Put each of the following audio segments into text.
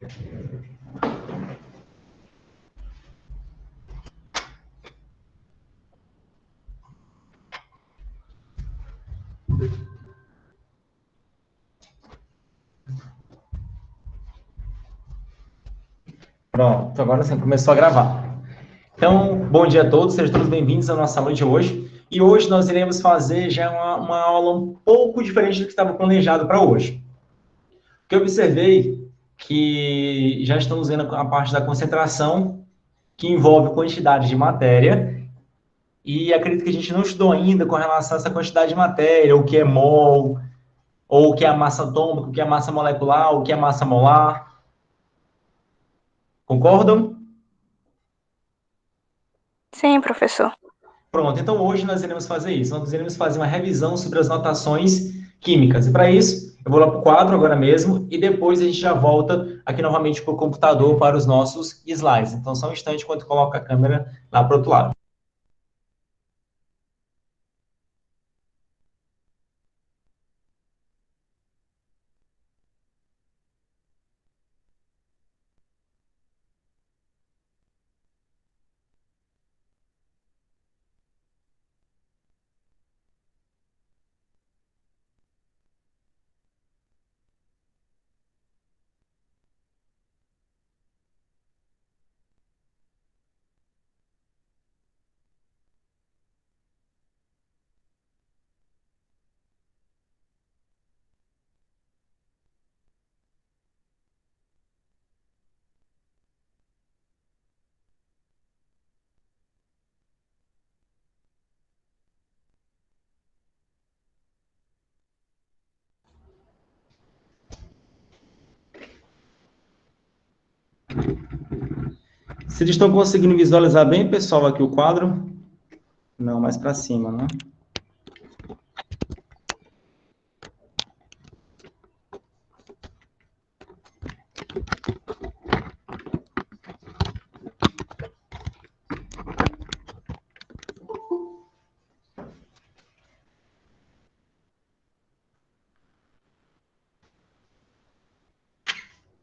Pronto, agora sim, começou a gravar. Então, bom dia a todos, sejam todos bem-vindos à nossa aula de hoje. E hoje nós iremos fazer já uma aula um pouco diferente do que estava planejado para hoje. Porque eu observei que já estamos vendo a parte da concentração, que envolve quantidade de matéria, e acredito que a gente não estudou ainda com relação a essa quantidade de matéria, o que é mol, ou o que é a massa atômica, o que é a massa molecular, o que é a massa molar. Concordam? Sim, professor. Pronto, então hoje nós iremos fazer isso. Nós iremos fazer uma revisão sobre as notações químicas. E para isso, eu vou lá para o quadro agora mesmo e depois a gente já volta aqui novamente para o computador para os nossos slides. Então, só um instante enquanto coloco a câmera lá para o outro lado. Vocês estão conseguindo visualizar bem, pessoal, aqui o quadro? Não, mais para cima, né?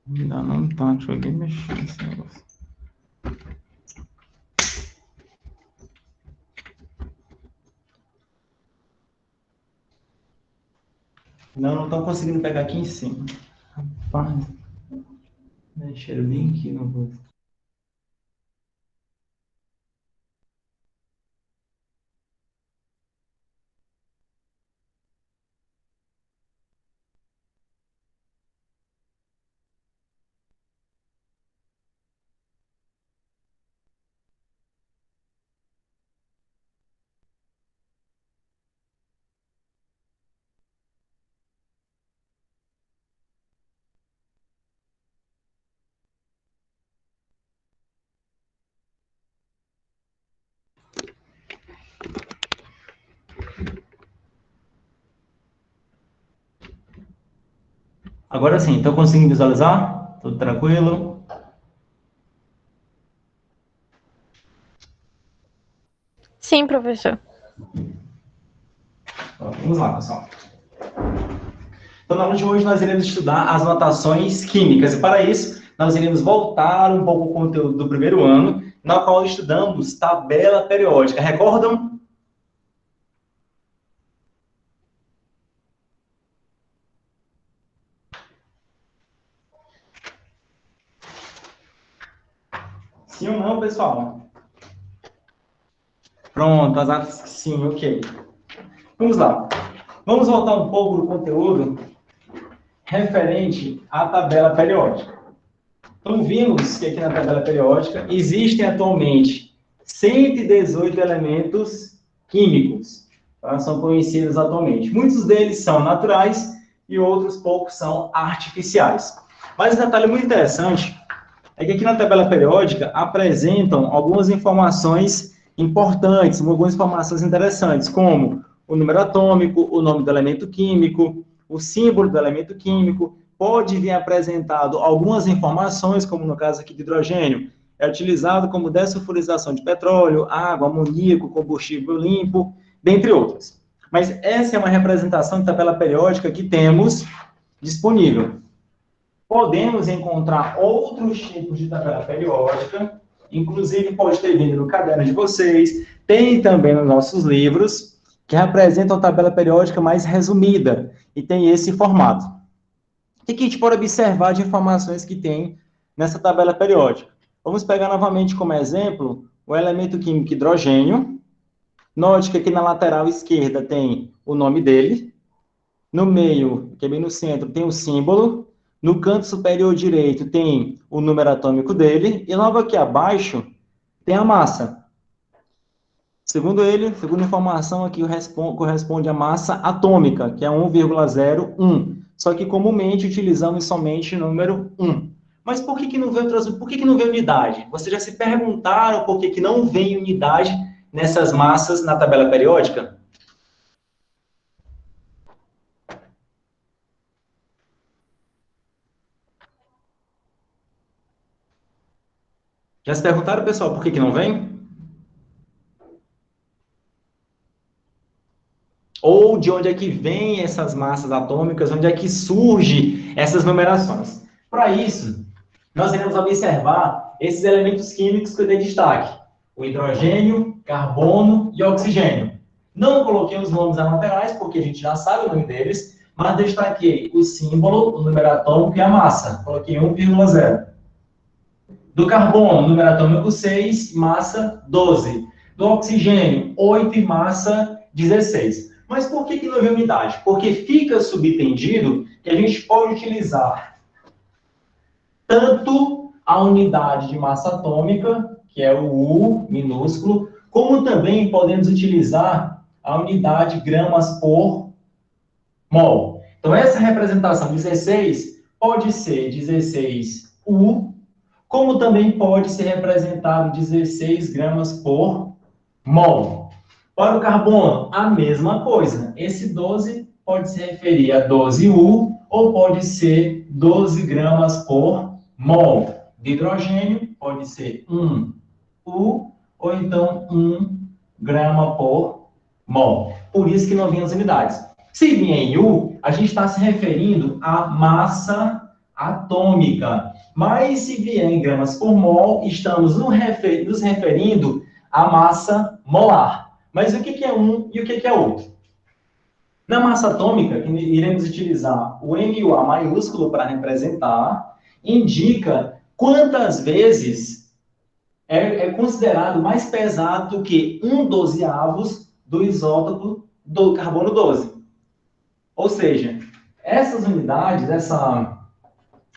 Ainda não tá, deixa eu ver mexer nesse negócio. Não estão conseguindo pegar aqui em cima. Rapaz, mexeram bem aqui no rosto. Agora sim, estão conseguindo visualizar? Tudo tranquilo? Sim, professor. Vamos lá, pessoal. Então, na aula de hoje, nós iremos estudar as notações químicas. E, para isso, nós iremos voltar um pouco ao conteúdo do primeiro ano, na qual estudamos tabela periódica. Recordam? Sim ou não, pessoal? Pronto, as atas sim, ok. Vamos lá. Vamos voltar um pouco do conteúdo referente à tabela periódica. Então, vimos que aqui na tabela periódica existem atualmente 118 elementos químicos, tá? São conhecidos atualmente. Muitos deles são naturais e outros poucos são artificiais. Mas um detalhe muito interessante é que aqui na tabela periódica apresentam algumas informações importantes, algumas informações interessantes, como o número atômico, o nome do elemento químico, o símbolo do elemento químico. Pode vir apresentado algumas informações, como no caso aqui de hidrogênio, é utilizado como dessulfurização de petróleo, água, amoníaco, combustível limpo, dentre outras. Mas essa é uma representação de tabela periódica que temos disponível. podemos encontrar outros tipos de tabela periódica, inclusive pode ter vindo no caderno de vocês, tem também nos nossos livros, que apresentam a tabela periódica mais resumida, e tem esse formato. O que a gente pode observar de informações que tem nessa tabela periódica? Vamos pegar novamente como exemplo o elemento químico hidrogênio. Note que aqui na lateral esquerda tem o nome dele, no meio, que é bem no centro, tem o símbolo, no canto superior direito tem o número atômico dele, e logo aqui abaixo tem a massa. Segundo ele, segundo a informação aqui, corresponde à massa atômica, que é 1,01. Só que comumente utilizamos somente o número 1. Mas por que não vem unidade? Vocês já se perguntaram por que não vem unidade nessas massas na tabela periódica? Já se perguntaram, pessoal, por que não vem? Ou de onde é que vem essas massas atômicas, onde é que surge essas numerações? Para isso, nós iremos observar esses elementos químicos que eu dei destaque. O hidrogênio, carbono e oxigênio. Não coloquei os nomes nas laterais, porque a gente já sabe o nome deles, mas destaquei o símbolo, o número atômico e a massa. Coloquei 1,0. Do carbono, número atômico 6, massa 12. Do oxigênio, 8 e massa 16. Mas por que não vem unidade? Porque fica subentendido que a gente pode utilizar tanto a unidade de massa atômica, que é o U minúsculo, como também podemos utilizar a unidade gramas por mol. Então, essa representação 16 pode ser 16U, como também pode ser representado 16 gramas por mol. Para o carbono, a mesma coisa. Esse 12 pode se referir a 12U ou pode ser 12 gramas por mol. De hidrogênio, pode ser 1U ou então 1 grama por mol. Por isso que não vem as unidades. Se vier em U, a gente está se referindo à massa atômica. Mas se vier em gramas por mol, estamos nos referindo à massa molar. Mas o que é um e o que é outro? Na massa atômica, que iremos utilizar o MUA maiúsculo para representar, indica quantas vezes é considerado mais pesado do que 1/12 do isótopo do carbono 12. Ou seja, essas unidades, essa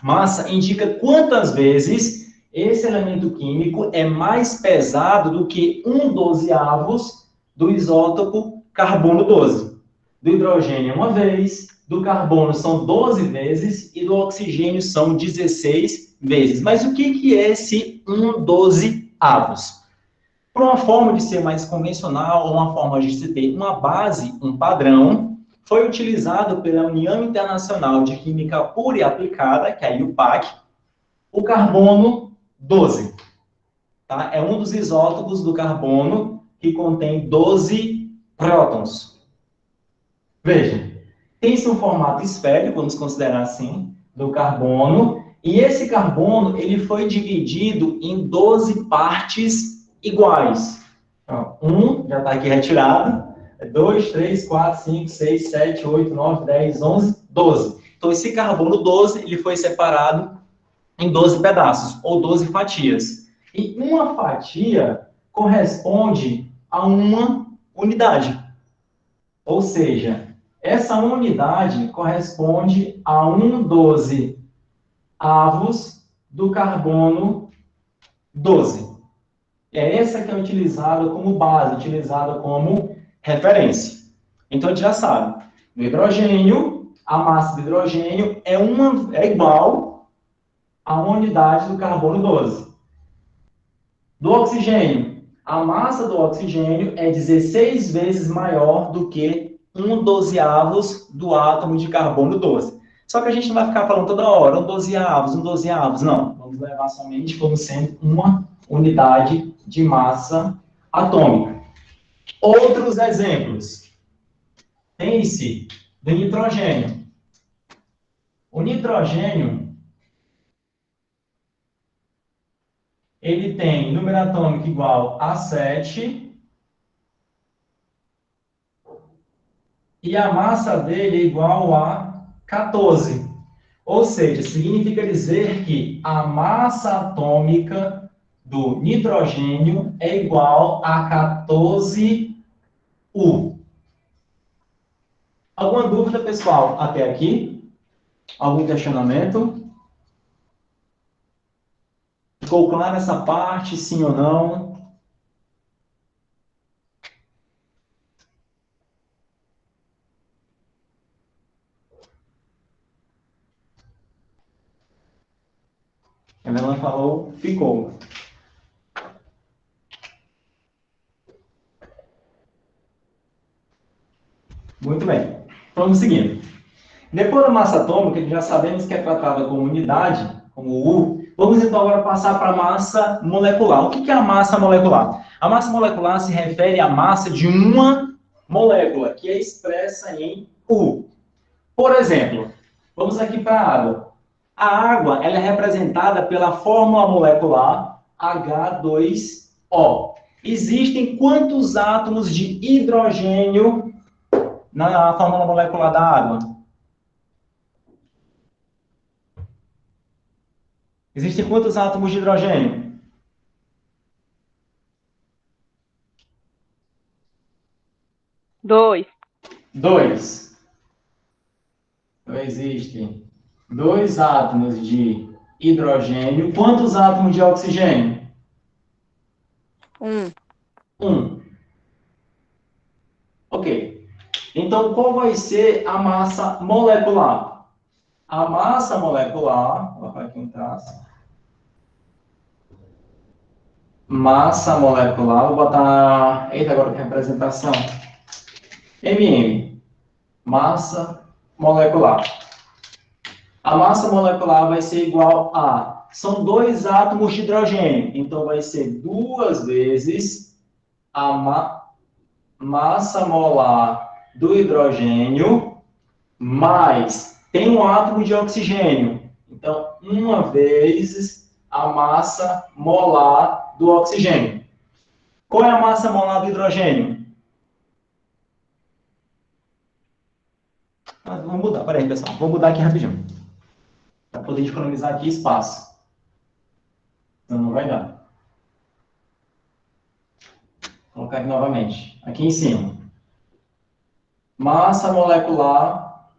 massa, indica quantas vezes esse elemento químico é mais pesado do que 1/12 do isótopo carbono 12. Do hidrogênio, uma vez, do carbono são 12 vezes e do oxigênio são 16 vezes. Mas o que é esse 1/12? Por uma forma de ser mais convencional, uma forma de se ter uma base, um padrão, foi utilizado pela União Internacional de Química Pura e Aplicada, que é a IUPAC, o carbono 12. Tá? É um dos isótopos do carbono que contém 12 prótons. Veja, tem-se um formato esférico, vamos considerar assim, do carbono, e esse carbono ele foi dividido em 12 partes iguais. Então, 1 já está aqui retirado, 2, 3, 4, 5, 6, 7, 8, 9, 10, 11, 12. Então, esse carbono 12 ele foi separado em 12 pedaços, ou 12 fatias. E uma fatia corresponde a uma unidade. Ou seja, essa unidade corresponde a 1/12 do carbono 12. É essa que é utilizada como base, utilizada como referência. Então, a gente já sabe, no hidrogênio, a massa do hidrogênio é igual a uma unidade do carbono 12. Do oxigênio, a massa do oxigênio é 16 vezes maior do que 1/12 do átomo de carbono 12. Só que a gente não vai ficar falando toda hora, 1/12, não. Vamos levar somente como sendo uma unidade de massa atômica. Outros exemplos. Tem-se do nitrogênio. O nitrogênio, ele tem número atômico igual a 7 e a massa dele é igual a 14. Ou seja, significa dizer que a massa atômica do nitrogênio é igual a 14U. Alguma dúvida, pessoal, até aqui? Algum questionamento? Ficou clara essa parte, sim ou não? A Helena falou, ficou. Muito bem. Vamos seguindo. Depois da massa atômica, que já sabemos que é tratada como unidade, como U, vamos então agora passar para a massa molecular. O que é a massa molecular? A massa molecular se refere à massa de uma molécula, que é expressa em U. Por exemplo, vamos aqui para a água. A água ela é representada pela fórmula molecular H2O. Existem quantos átomos de hidrogênio na fórmula molecular da água? Existem quantos átomos de hidrogênio? 2. 2. Então, existem 2 átomos de hidrogênio. Quantos átomos de oxigênio? 1. 1. Ok. Então, qual vai ser a massa molecular? A massa molecular, vou colocar aqui um traço. Massa molecular, vou botar. Eita, agora que representação. MM. Massa molecular. A massa molecular vai ser igual a... São 2 átomos de hidrogênio. Então, vai ser 2 vezes a massa molar do hidrogênio mais... Tem um átomo de oxigênio. Então, 1 vezes a massa molar do oxigênio. Qual é a massa molar do hidrogênio? Vamos mudar. Peraí, pessoal. Vou mudar aqui rapidinho. Para poder economizar aqui espaço. Então, não vai dar. Vou colocar aqui novamente. Aqui em cima. Massa molecular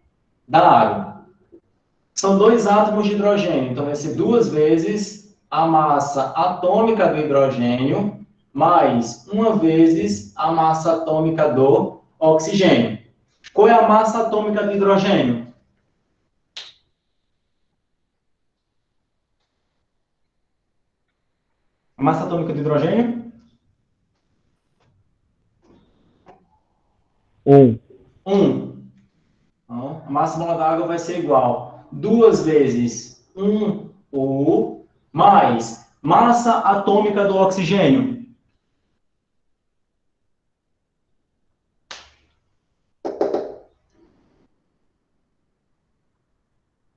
da água. São 2 átomos de hidrogênio. Então, vai ser 2 vezes a massa atômica do hidrogênio mais 1 vezes a massa atômica do oxigênio. Qual é a massa atômica do hidrogênio? A massa atômica do hidrogênio? 1. 1. Então, a massa molar da água vai ser igual 2 vezes 1U mais massa atômica do oxigênio.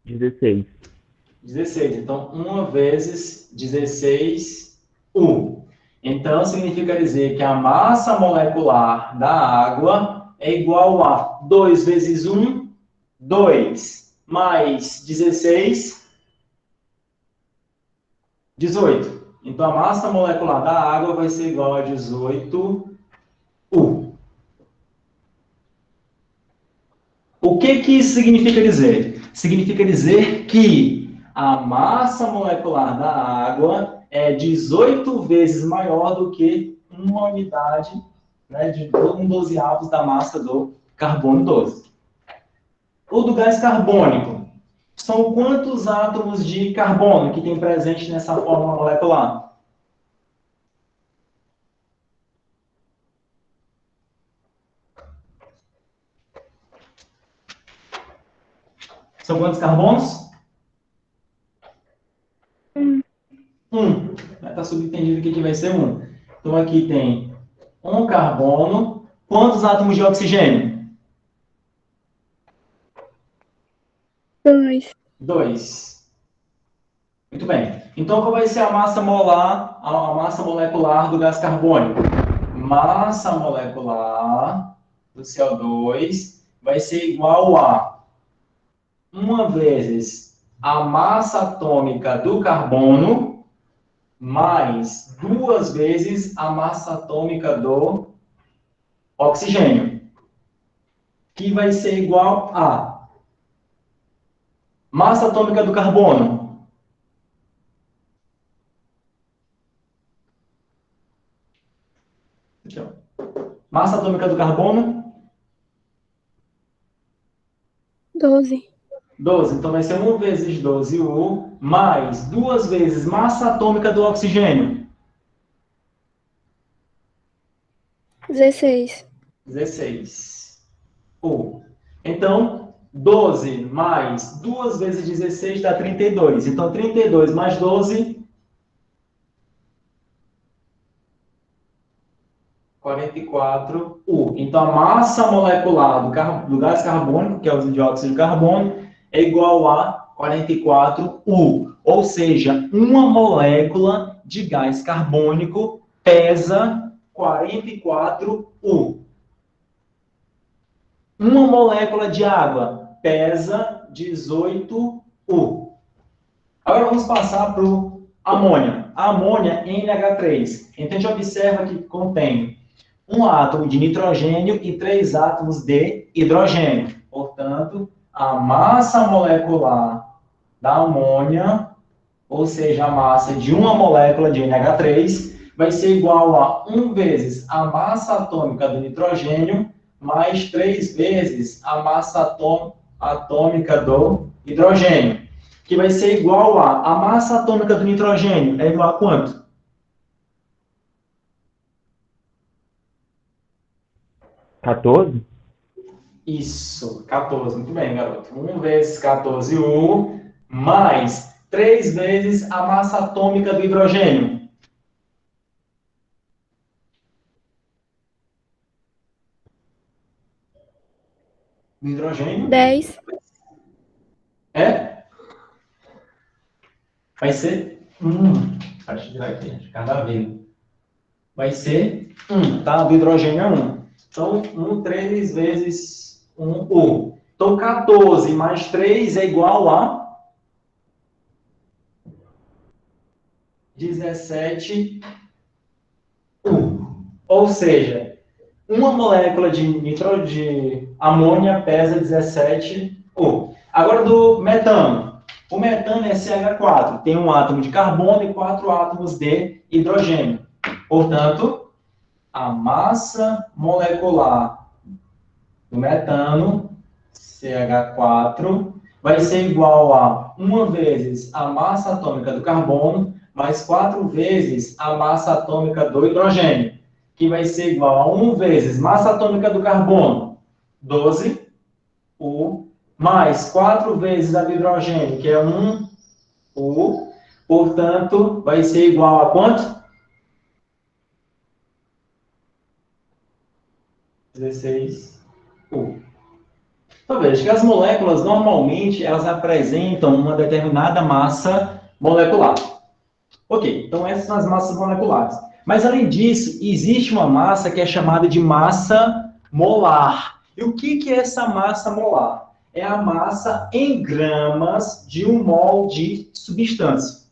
16. 16. Então, 1 vezes 16U. Então, significa dizer que a massa molecular da água é igual a 2 vezes 1, 2, mais 16, 18. Então, a massa molecular da água vai ser igual a 18U. O que isso significa dizer? Significa dizer que a massa molecular da água é 18 vezes maior do que uma unidade, né, de 1/12 da massa do carbono 12. O do gás carbônico. São quantos átomos de carbono que tem presente nessa fórmula molecular? São quantos carbonos? 1. 1. Está subentendido que aqui vai ser 1. Então, aqui tem 1 carbono. Quantos átomos de oxigênio? 2. 2. Muito bem. Então, qual vai ser a massa molar, a massa molecular do gás carbônico? Massa molecular do CO2 vai ser igual a 1 vezes a massa atômica do carbono mais 2 vezes a massa atômica do oxigênio, que vai ser igual a massa atômica do carbono. Aqui, ó. Massa atômica do carbono? 12. 12. Então vai ser 1 vezes 12U mais 2 vezes massa atômica do oxigênio. 16. 16. U. Então, 12 mais 2 vezes 16 dá 32. Então, 32 mais 12, 44U. Então, a massa molecular do gás carbônico, que é o dióxido de carbono, é igual a 44U. Ou seja, uma molécula de gás carbônico pesa 44U. Uma molécula de água pesa 18U. Agora vamos passar para o amônia. A amônia NH3. Então a gente observa que contém um átomo de nitrogênio e 3 átomos de hidrogênio. Portanto, a massa molecular da amônia, ou seja, a massa de uma molécula de NH3, vai ser igual a 1 vezes a massa atômica do nitrogênio mais 3 vezes a massa atômica do hidrogênio, que vai ser igual a massa atômica do nitrogênio é igual a quanto? 14? Isso, 14. Muito bem, garoto. 1 vezes 14U mais 3 vezes a massa atômica do hidrogênio. Do hidrogênio 10. é? Vai ser Deixa eu tirar aqui, cada vez. Vai ser 1, tá? Do hidrogênio é 1. Então, 3 vezes 1U. Então, 14 mais 3 é igual a 17U. Ou seja, uma molécula de amônia pesa 17U. Agora, do metano. O metano é CH4. Tem um átomo de carbono e 4 átomos de hidrogênio. Portanto, a massa molecular do metano, CH4, vai ser igual a 1 vezes a massa atômica do carbono, mais 4 vezes a massa atômica do hidrogênio, que vai ser igual a 1 vezes massa atômica do carbono, 12U, mais 4 vezes a do hidrogênio, que é 1U, portanto, vai ser igual a quanto? 16U. Então, veja que as moléculas, normalmente, elas apresentam uma determinada massa molecular. Ok, então essas são as massas moleculares. Mas, além disso, existe uma massa que é chamada de massa molar. E o que é essa massa molar? É a massa em gramas de um mol de substância.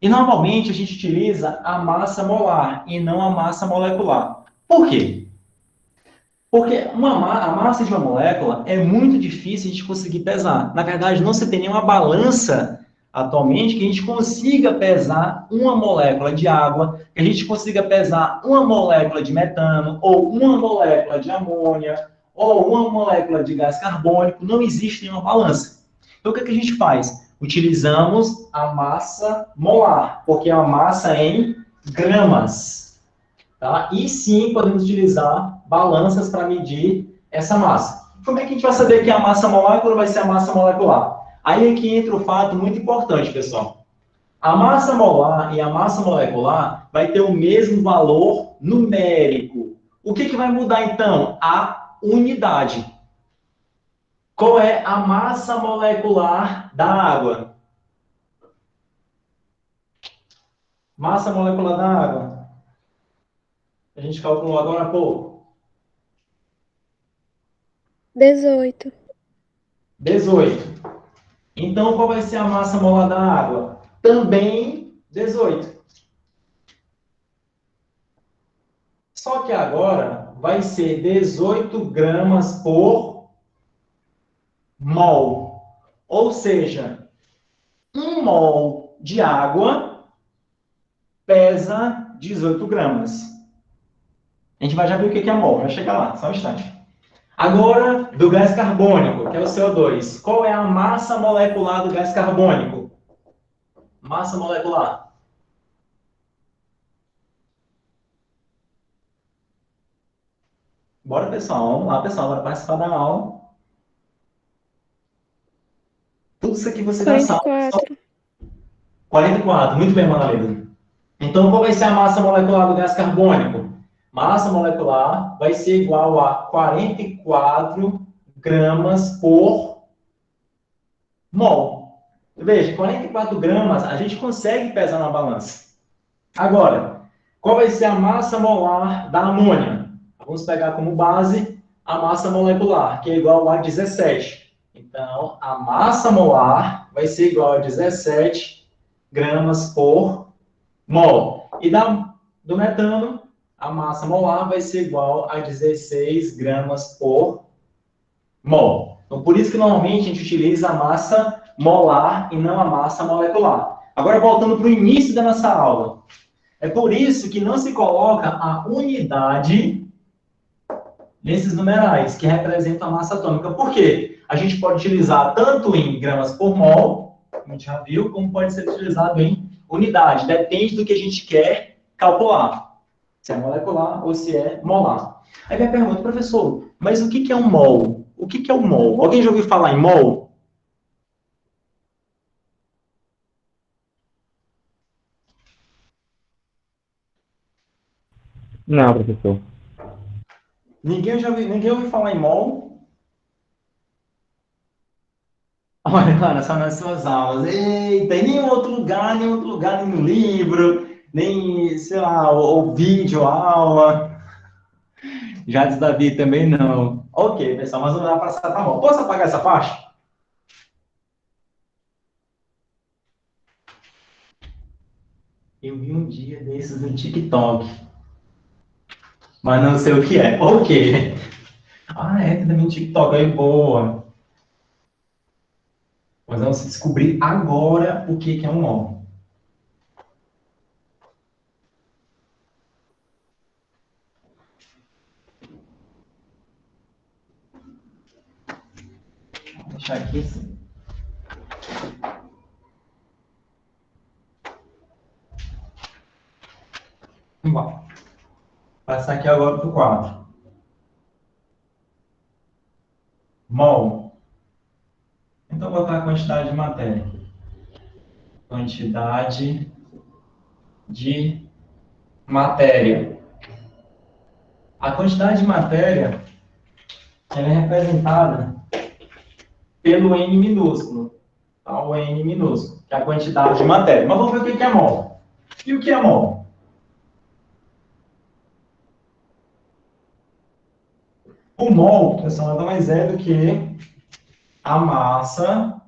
E, normalmente, a gente utiliza a massa molar e não a massa molecular. Por quê? Porque a massa de uma molécula é muito difícil a gente conseguir pesar. Na verdade, não se tem nenhuma balança atualmente que a gente consiga pesar uma molécula de água, que a gente consiga pesar uma molécula de metano, ou uma molécula de amônia, ou uma molécula de gás carbônico. Não existe nenhuma balança. Então, o que a gente faz? Utilizamos a massa molar, porque é uma massa em gramas. Tá? E sim, podemos utilizar balanças para medir essa massa. Como é que a gente vai saber que a massa molecular vai ser a massa molecular? Aí é que entra o fato muito importante, pessoal. A massa molar e a massa molecular vai ter o mesmo valor numérico. O que vai mudar, então? A unidade. Qual é a massa molecular da água? Massa molecular da água. A gente calculou agora há pouco. 18. 18. Então, qual vai ser a massa molar da água? Também 18. Só que agora vai ser 18 gramas por mol. Ou seja, 1 mol de água pesa 18 gramas. A gente vai já ver o que é mol, vai chegar lá, só um instante. Agora, do gás carbônico, que é o CO2. Qual é a massa molecular do gás carbônico? Massa molecular. Bora, pessoal. Vamos lá, pessoal. Bora participar da aula. Tudo isso aqui você já sabe. 44. 44. Muito bem, Manalena. Então, qual vai ser a massa molecular do gás carbônico? Massa molecular vai ser igual a 44 gramas por mol. Veja, 44 gramas a gente consegue pesar na balança. Agora, qual vai ser a massa molar da amônia? Vamos pegar como base a massa molecular, que é igual a 17. Então, a massa molar vai ser igual a 17 gramas por mol. E do metano, a massa molar vai ser igual a 16 gramas por mol. Então, por isso que normalmente a gente utiliza a massa molar e não a massa molecular. Agora, voltando para o início da nossa aula. É por isso que não se coloca a unidade nesses numerais, que representam a massa atômica. Por quê? A gente pode utilizar tanto em gramas por mol, como a gente já viu, como pode ser utilizado em unidade. Depende do que a gente quer calcular. Se é molecular ou se é molar. Aí vem a pergunta, professor, mas o que é um mol? O que é um mol? Alguém já ouviu falar em mol? Não, professor. Ninguém ouviu falar em mol? Olha, Clara, só nas suas aulas. Eita, em nenhum outro lugar, nem no livro, nem, sei lá, ou vídeo, aula. Já diz Davi também não. Ok, pessoal, mas vamos lá passar, tá bom. Posso apagar essa faixa? Eu vi um dia desses no TikTok, mas não sei o que é. Ok. Ah, é, tem também no TikTok, aí boa. Mas vamos descobrir agora o que é um mol. Vou deixar aqui assim. Vamos lá. Passar aqui agora para o quadro. Mol. Então, vou botar a quantidade de matéria. Quantidade de matéria. A quantidade de matéria ela é representada pelo N minúsculo. Tá? O N minúsculo, que é a quantidade de matéria. Mas vamos ver o que é mol. E o que é mol? O mol, pessoal, nada mais é do que a massa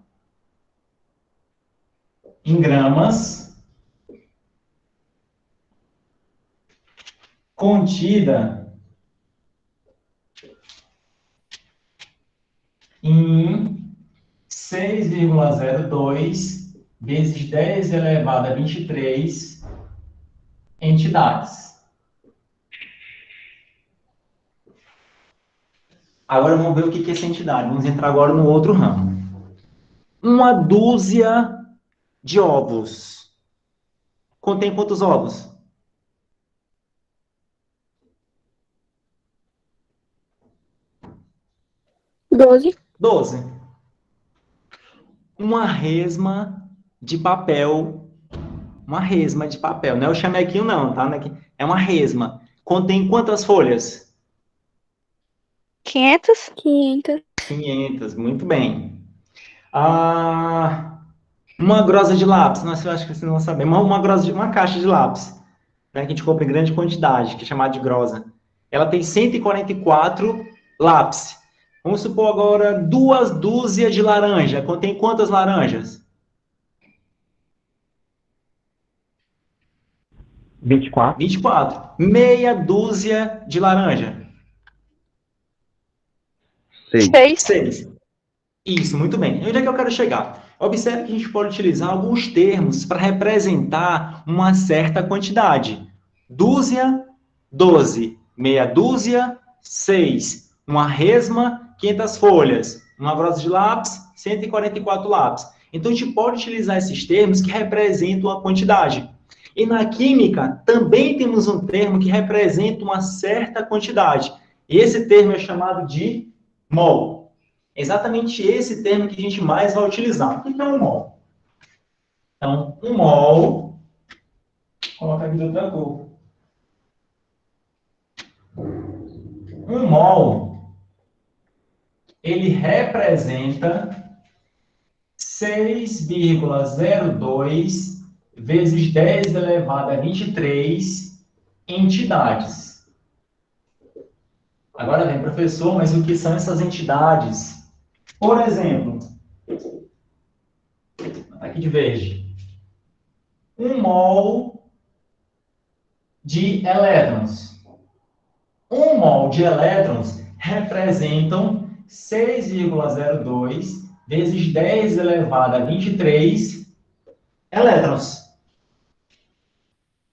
em gramas contida em 6,02 vezes 10 elevado a 23 entidades. Agora vamos ver o que é essa entidade. Vamos entrar agora no outro ramo. Uma dúzia de ovos. Contém quantos ovos? 12. 12. Uma resma de papel. Uma resma de papel. Não é o chamequinho, não, tá? É uma resma. Contém quantas folhas? 500. 500. 500. Muito bem. Ah, Uma grossa de lápis, nossa, eu acho que vocês não vão saber. Uma grossa uma caixa de lápis, né, que a gente compra em grande quantidade, que é chamada de grossa. Ela tem 144 lápis. Vamos supor agora 2 dúzias de laranja. Contém quantas laranjas? 24. 24. Meia dúzia de laranja. 6. 6. 6. Isso, muito bem. Onde é que eu quero chegar? Observe que a gente pode utilizar alguns termos para representar uma certa quantidade. Dúzia, 12. Meia dúzia, 6. Uma resma, 500 folhas. Uma grossa de lápis, 144 lápis. Então, a gente pode utilizar esses termos que representam a quantidade. E na química, também temos um termo que representa uma certa quantidade. Esse termo é chamado de mol. É exatamente esse termo que a gente mais vai utilizar. O que é um mol? Então, um mol, coloca aqui de outra cor. Um mol, ele representa 6,02 vezes 10 elevado a 23 entidades. Agora vem, professor, mas o que são essas entidades? Por exemplo, aqui de verde. Um mol de elétrons. Um mol de elétrons representam 6,02 vezes 10 elevado a 23 elétrons.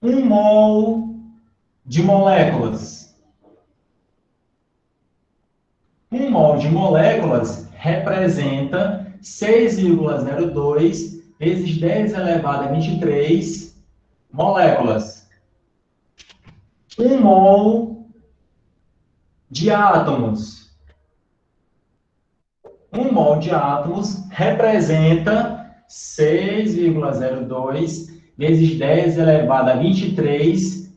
Um mol de moléculas. Um mol de moléculas representa 6,02 vezes 10 elevado a 23 moléculas. Um mol de átomos. Um mol de átomos representa 6,02 vezes 10 elevado a 23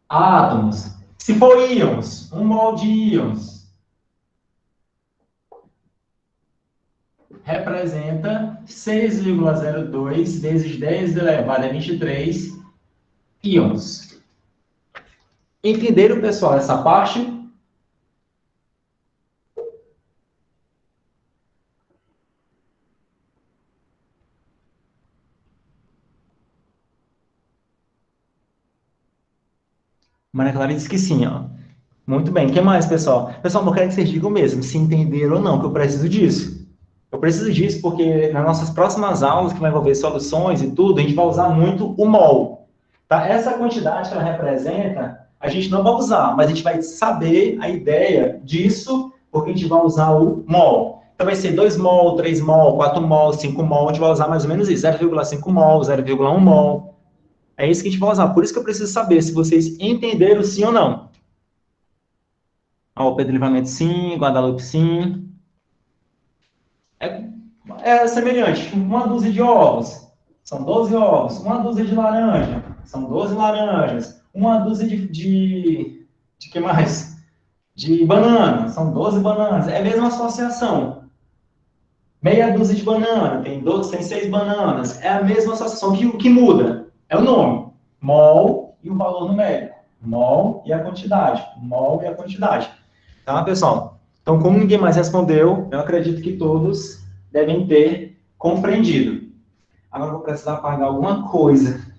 átomos. Se for íons, um mol de íons representa 6,02 vezes 10 elevado a 23 íons. Entenderam, pessoal, essa parte? Maria Clara disse que sim, ó. Muito bem. O que mais, pessoal? Pessoal, eu quero que vocês digam mesmo se entenderam ou não, que eu preciso disso. Eu preciso disso porque nas nossas próximas aulas, que vai envolver soluções e tudo, a gente vai usar muito o mol. Tá? Essa quantidade que ela representa, a gente não vai usar, mas a gente vai saber a ideia disso, porque a gente vai usar o mol. Então, vai ser 2 mol, 3 mol, 4 mol, 5 mol, a gente vai usar mais ou menos isso, 0,5 mol, 0,1 mol. É isso que a gente vai usar. Por isso que eu preciso saber se vocês entenderam sim ou não. Ó, o Pedro Livramento sim, Guadalupe sim. É, é semelhante. Uma dúzia de ovos, são 12 ovos. Uma dúzia de laranja, são 12 laranjas. Uma dúzia de que mais? De banana, são 12 bananas. É a mesma associação. Meia dúzia de banana, tem 6 bananas. É a mesma associação. O que muda é o nome. Mol e o valor numérico. Mol e a quantidade. Mol e a quantidade. Tá, pessoal? Então, como ninguém mais respondeu, eu acredito que todos devem ter compreendido. Agora eu vou precisar apagar alguma coisa.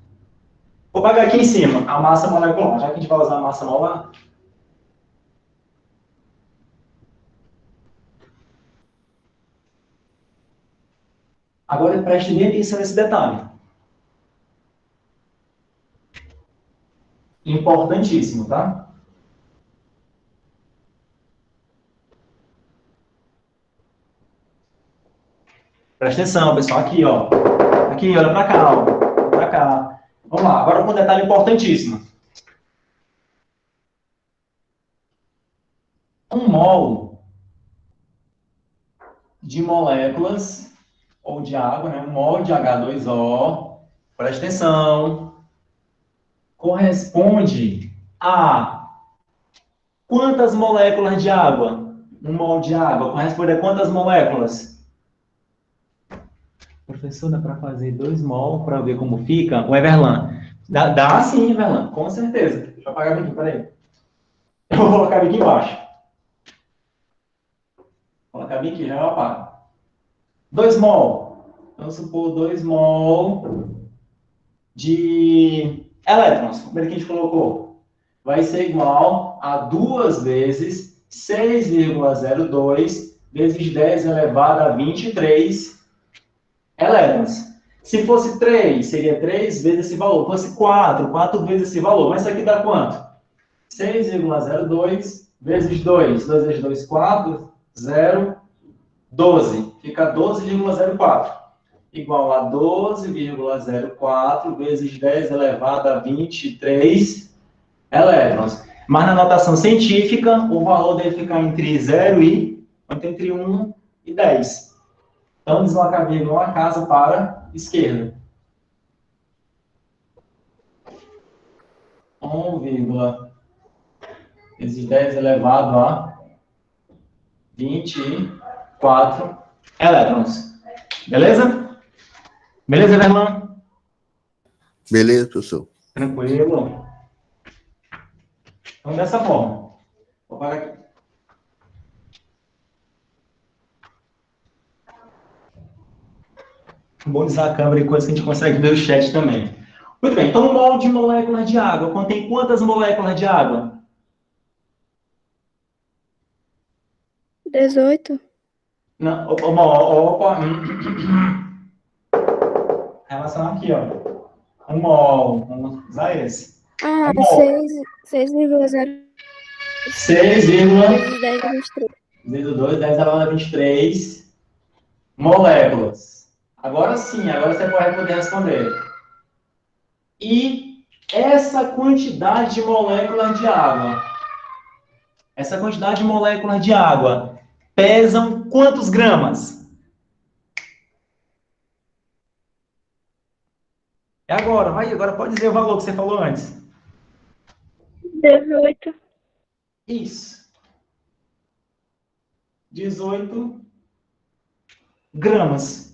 Vou apagar aqui em cima, a massa molecular, já que a gente vai usar a massa molar. Agora preste bem atenção nesse detalhe. Importantíssimo, tá? Preste atenção, pessoal. Aqui, ó. Aqui, olha para cá, ó. Para cá. Vamos lá. Agora um detalhe importantíssimo. Um mol de moléculas ou de água, né? Um mol de H2O. Preste atenção. Corresponde a quantas moléculas de água? Um mol de água corresponde a quantas moléculas? Professor, dá para fazer 2 mol para ver como fica? O Everlan. Dá sim, Everlan, com certeza. Deixa eu apagar aqui, peraí. Eu vou colocar aqui embaixo. Vou colocar aqui, já eu apago. 2 mol. Vamos supor 2 mol de elétrons. Como é que a gente colocou? Vai ser igual a 2 vezes 6,02 vezes 10 elevado a 23 elétrons. Se fosse 3, seria 3 vezes esse valor. Se fosse 4, 4 vezes esse valor. Mas isso aqui dá quanto? 6,02 vezes 2. 2 vezes 2, 4. 0, 12. Fica 12,04. Igual a 12,04 vezes 10 elevado a 23 elétrons. Mas na notação científica, o valor deve ficar entre 0 e... entre 1 e 10. Então, deslocar a vírgula uma casa para a esquerda. 1, vezes 10 elevado a 24 elétrons. Beleza? Beleza, Verlan? Beleza, professor. Tranquilo. Então, dessa forma. Vou parar aqui. Bom usar a câmera e coisa que a gente consegue ver o chat também. Muito bem, então um mol de moléculas de água contém quantas moléculas de água? 18. Não, opa. Relação aqui, ó. Um mol. Vamos usar esse. Ah, Um mol. 6,0 6, vezes 10 a 23. 2, 10 elevado a 23 moléculas. Agora sim, agora você pode poder responder. E essa quantidade de moléculas de água, pesam quantos gramas? É agora, vai, agora pode dizer o valor que você falou antes. 18. Isso. 18 gramas.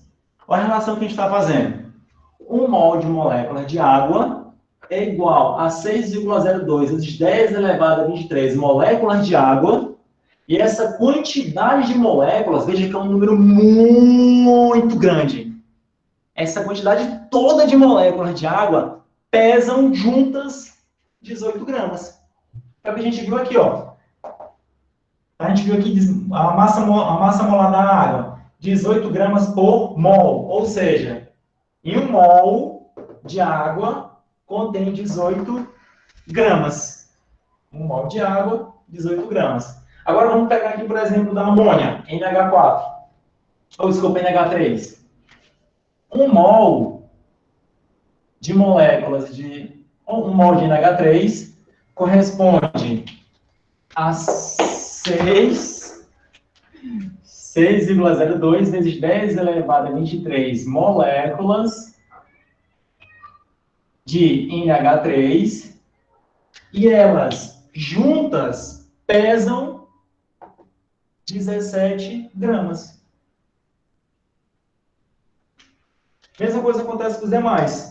Olha a relação que a gente está fazendo. 1 mol de molécula de água é igual a 6,02 vezes 10 elevado a 23 moléculas de água. E essa quantidade de moléculas, veja que é um número muito grande. Essa quantidade toda de moléculas de água pesam juntas 18 gramas. É o que a gente viu aqui, ó. A gente viu aqui a massa molar da água, 18 gramas por mol. Ou seja, em 1 mol de água contém 18 gramas. 1 mol de água, 18 gramas. Agora vamos pegar aqui, por exemplo, da amônia, NH4. Ou desculpa, NH3. 1 mol de moléculas de 1 mol de NH3 corresponde a 6,02 vezes 10 elevado a 23 moléculas de NH3 e elas juntas pesam 17 gramas. Mesma coisa acontece com os demais.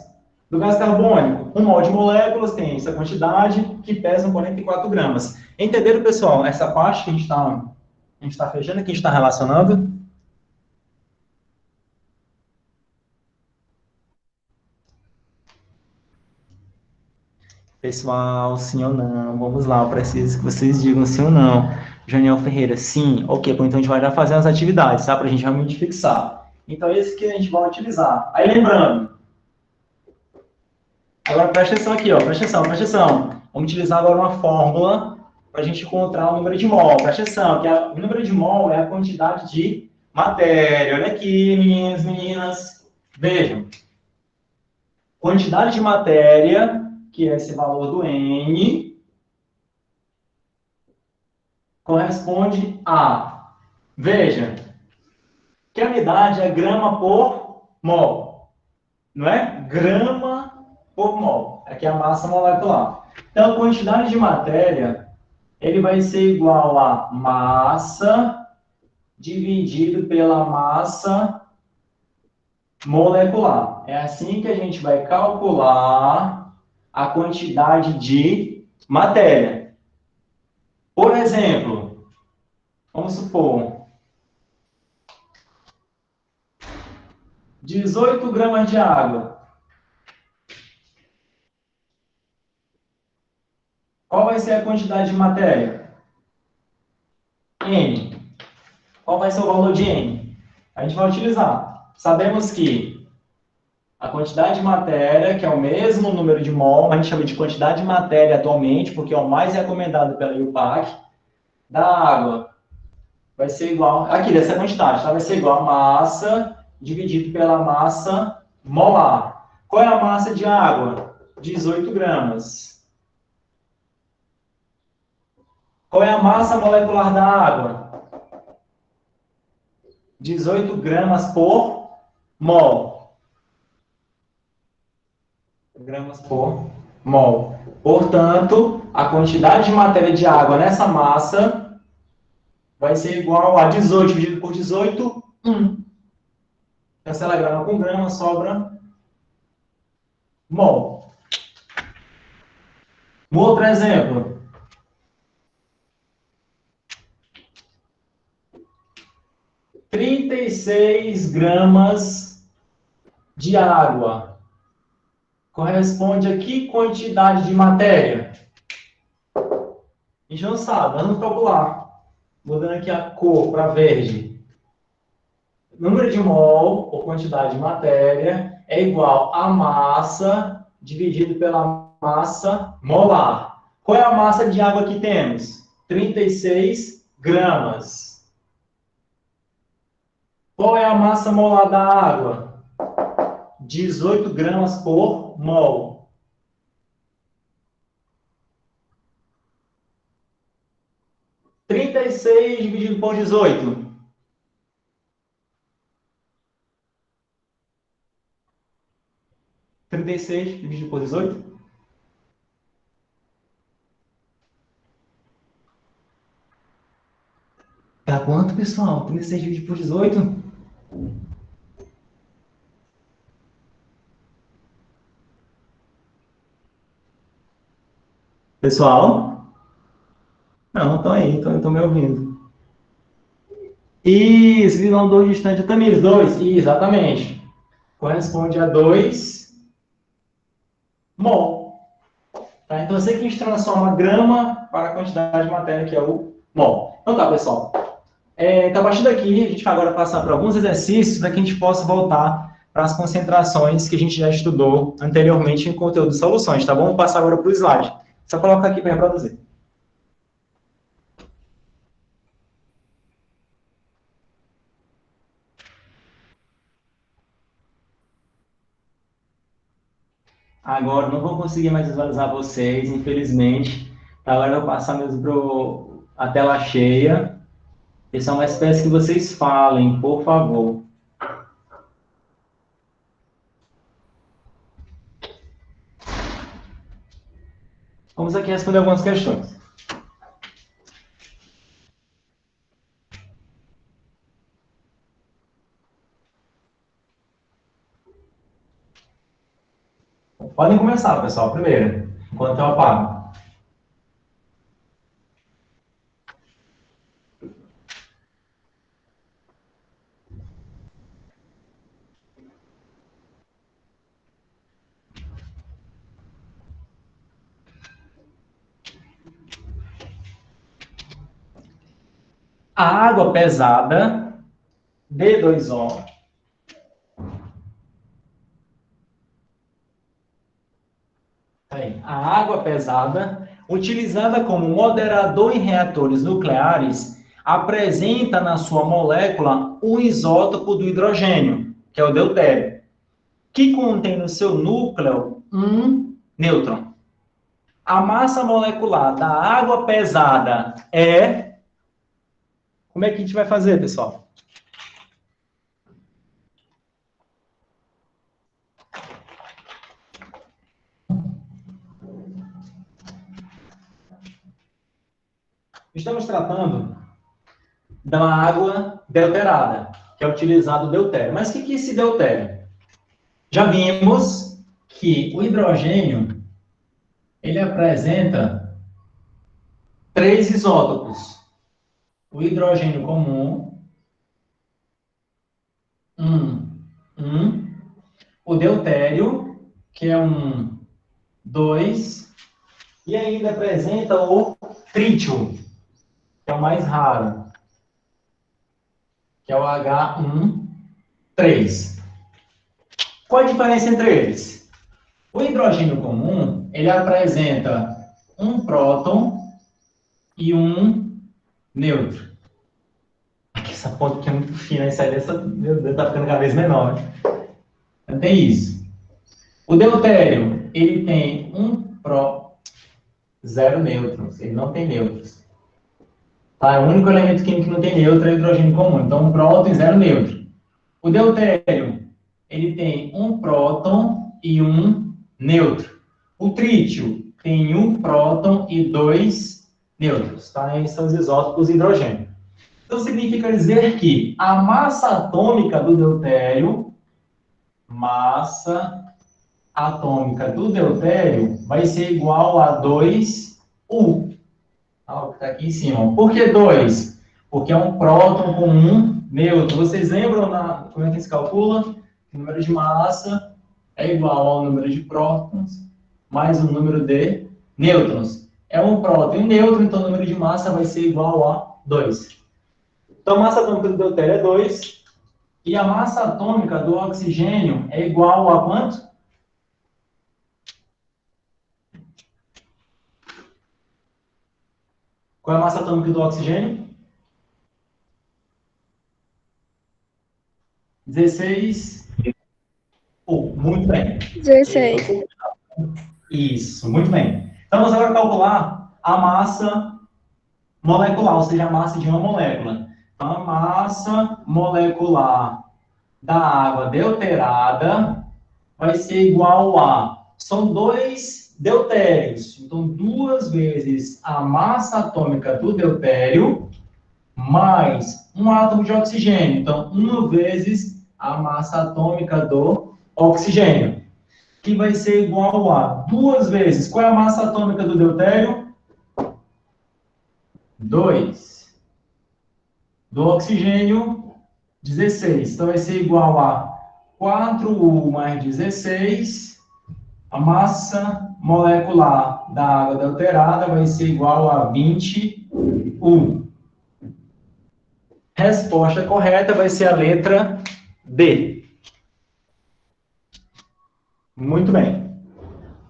Do gás carbônico, 1 mol de moléculas tem essa quantidade que pesam 44 gramas. Entenderam, pessoal, essa parte que a gente está fechando, que a gente está relacionando? Pessoal, sim ou não? Vamos lá, eu preciso que vocês digam sim ou não. Janiel Ferreira, sim. Ok, então a gente vai já fazer as atividades, tá? Para a gente realmente fixar. Então, esse que a gente vai utilizar. Aí, lembrando. Agora, presta atenção aqui, ó. Presta atenção. Vamos utilizar agora uma fórmula para a gente encontrar o número de mol. Presta atenção, que o número de mol é a quantidade de matéria. Olha aqui, meninas. Vejam. Quantidade de matéria, que é esse valor do N, corresponde a, veja, que a unidade é grama por mol, não é? Grama por mol, aqui é a massa molecular. Então, a quantidade de matéria, ele vai ser igual a massa dividido pela massa molecular. É assim que a gente vai calcular a quantidade de matéria. Por exemplo, vamos supor, 18 gramas de água. Qual vai ser a quantidade de matéria? N. Qual vai ser o valor de N? A gente vai utilizar. Sabemos que a quantidade de matéria, que é o mesmo número de mol, a gente chama de quantidade de matéria atualmente, porque é o mais recomendado pela IUPAC, da água vai ser igual, aqui dessa quantidade, tá? Vai ser igual a massa dividido pela massa molar. Qual é a massa de água? 18 gramas. Qual é a massa molecular da água? 18 gramas por mol. Gramas por mol. Portanto, a quantidade de matéria de água nessa massa vai ser igual a 18 dividido por 18, 1. Cancela grama com grama, sobra mol. Um outro exemplo. 36 gramas de água. Corresponde a que quantidade de matéria? A gente não sabe, vamos calcular. Mudando aqui a cor para verde. Número de mol, ou quantidade de matéria, é igual a massa dividido pela massa molar. Qual é a massa de água que temos? 36 gramas. Qual é a massa molar da água? 18 gramas por mol. – 36 dividido por 18. 36 dividido por 18. Dá quanto, pessoal? 36 dividido por 18? Pessoal? Não, estão aí, estão me ouvindo. Isso, e não 2 distante também, os 2. Exatamente. Corresponde a 2 mol. Tá? Então, eu sei que a gente transforma grama para a quantidade de matéria, que é o mol. Então tá, pessoal. Então, a partir daqui, a gente vai agora passar por alguns exercícios para que a gente possa voltar para as concentrações que a gente já estudou anteriormente em conteúdo de soluções, tá bom? Vou passar agora para o slide. Só colocar aqui para reproduzir. Agora, não vou conseguir mais visualizar vocês, infelizmente. Agora eu vou passar mesmo para a tela cheia. Pessoal, mais peço que vocês falem, por favor. Vamos aqui responder algumas questões. Podem começar, pessoal, primeiro, enquanto eu apago. A água pesada, D2O, a água pesada, utilizada como moderador em reatores nucleares, apresenta na sua molécula um isótopo do hidrogênio, que é o deutério, que contém no seu núcleo um nêutron. A massa molecular da água pesada é... Como é que a gente vai fazer, pessoal? Estamos tratando da água deuterada, que é utilizado o deutério. Mas o que é esse deutério? Já vimos que o hidrogênio, ele apresenta 3 isótopos. O hidrogênio comum, o deutério, que é 2, e ainda apresenta o trítio, que é o mais raro, que é o H13. Qual a diferença entre eles? O hidrogênio comum, ele apresenta um próton e um nêutron. Aqui, essa ponta aqui é muito fina, isso aí meu Deus, tá ficando cada vez menor. Não tem isso. O deutério, ele tem zero nêutrons, ele não tem nêutrons. Tá? É o único elemento químico que não tem nêutron é o hidrogênio comum. Então, um próton e 0 nêutron. O deutério, ele tem um próton e um nêutron. O trítio tem um próton e 2 nêutrons. Tá? Esses são os isótopos de hidrogênio. Então, significa dizer que a massa atômica do deutério, vai ser igual a 2U. O que está aqui em cima. Por que 2? Porque é um próton com um nêutron. Vocês lembram como é que se calcula? O número de massa é igual ao número de prótons mais o número de nêutrons. É um próton e um nêutron, então o número de massa vai ser igual a 2. Então a massa atômica do deutério é 2. E a massa atômica do oxigênio é igual a quanto? Qual é a massa atômica do oxigênio? 16. Muito bem. 16. Isso, muito bem. Então, vamos agora calcular a massa molecular, ou seja, a massa de uma molécula. Então, a massa molecular da água deuterada vai ser igual a... São 2 deutérios. Então, 2 vezes a massa atômica do deutério mais um átomo de oxigênio. Então, 1 vezes a massa atômica do oxigênio, que vai ser igual a 2 vezes. Qual é a massa atômica do deutério? 2. Do oxigênio, 16. Então, vai ser igual a 4U mais 16. A massa molecular da água deuterada vai ser igual a 20U. Resposta correta vai ser a letra D. Muito bem.